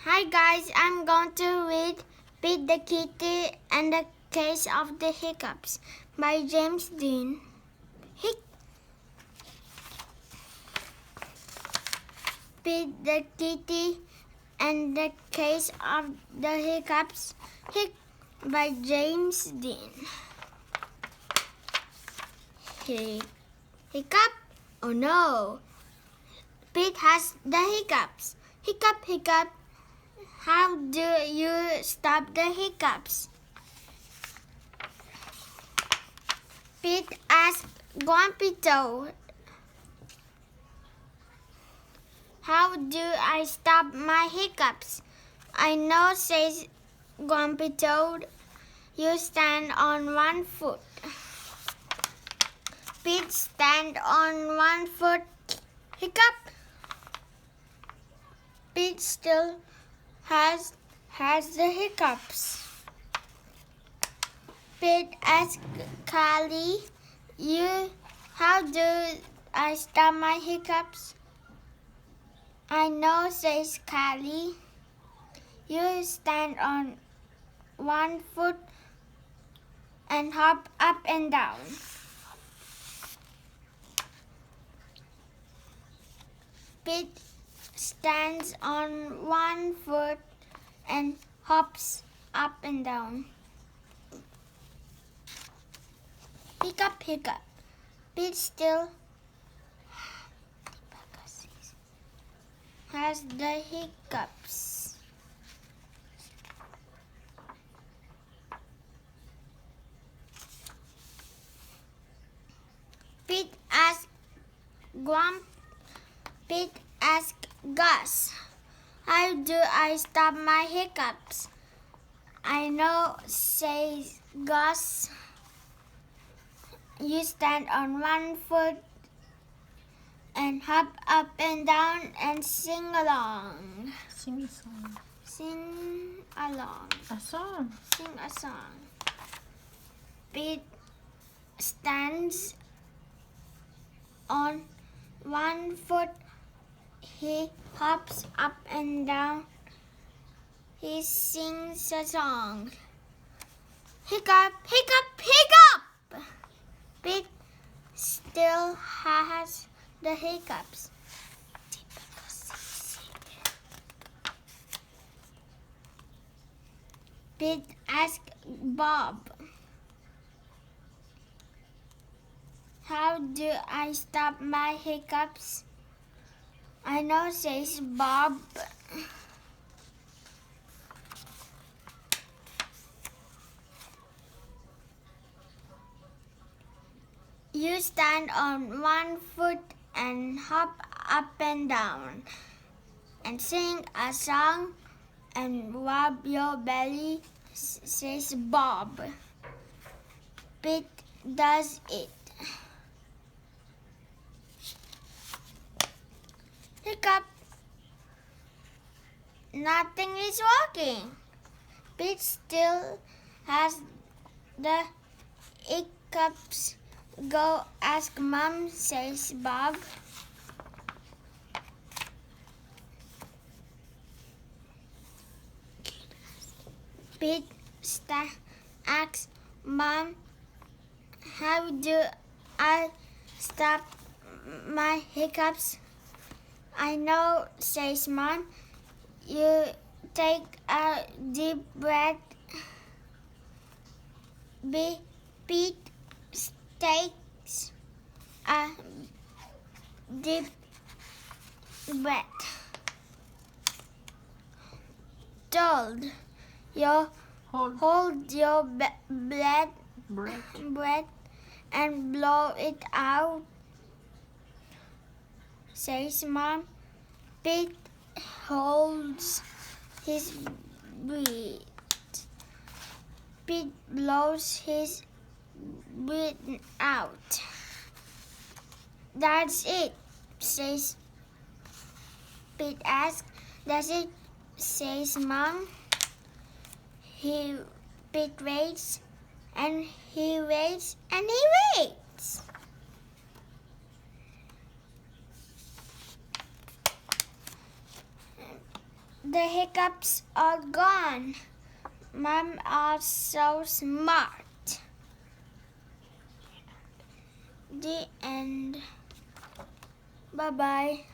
Hi guys, I'm going to read Pete the Kitty and the Case of the Hiccups by James Dean. Pete the Kitty and the Case of the Hiccups by James Dean. Hiccup? Oh no! Pete has the hiccups. Hiccup, hiccup. How do you stop the hiccups? Pete asked Grumpy Toad. How do I stop my hiccups? I know, says Grumpy Toad. You stand on one foot. Pete stand on one foot. Hiccup. Pete still has the hiccups. Pete asked Carly, how do I stop my hiccups? I know, says Carly. You stand on one foot and hop up and down. Pete stands on one foot and hops up and down. Hiccup, hiccup. Pete still has the hiccups. Pete asked Gus, how do I stop my hiccups? I know, says Gus. You stand on one foot and hop up and down and sing along. Sing a song. Sing along. A song. Sing a song. Pete stands on one foot. He hops up and down. He sings a song. Hiccup, hiccup, hiccup! Pete still has the hiccups. Pete asked Bob, how do I stop my hiccups? I know, says Bob. You stand on one foot and hop up and down and sing a song and rub your belly, says Bob. Pete does it. Hiccup. Nothing is working. Pete still has the hiccups. Go ask Mom, says Bob. Pete asks Mom, how do I stop my hiccups? I know, says Mom. You take a deep breath. Pete takes a deep breath. Hold your breath and blow it out, says Mom. Pete holds his breath. Pete blows his breath out. That's it, says Pete asks. That's it, says Mom. Pete waits and he waits and he waits. The hiccups are gone. Mom are so smart. The end. Bye-bye.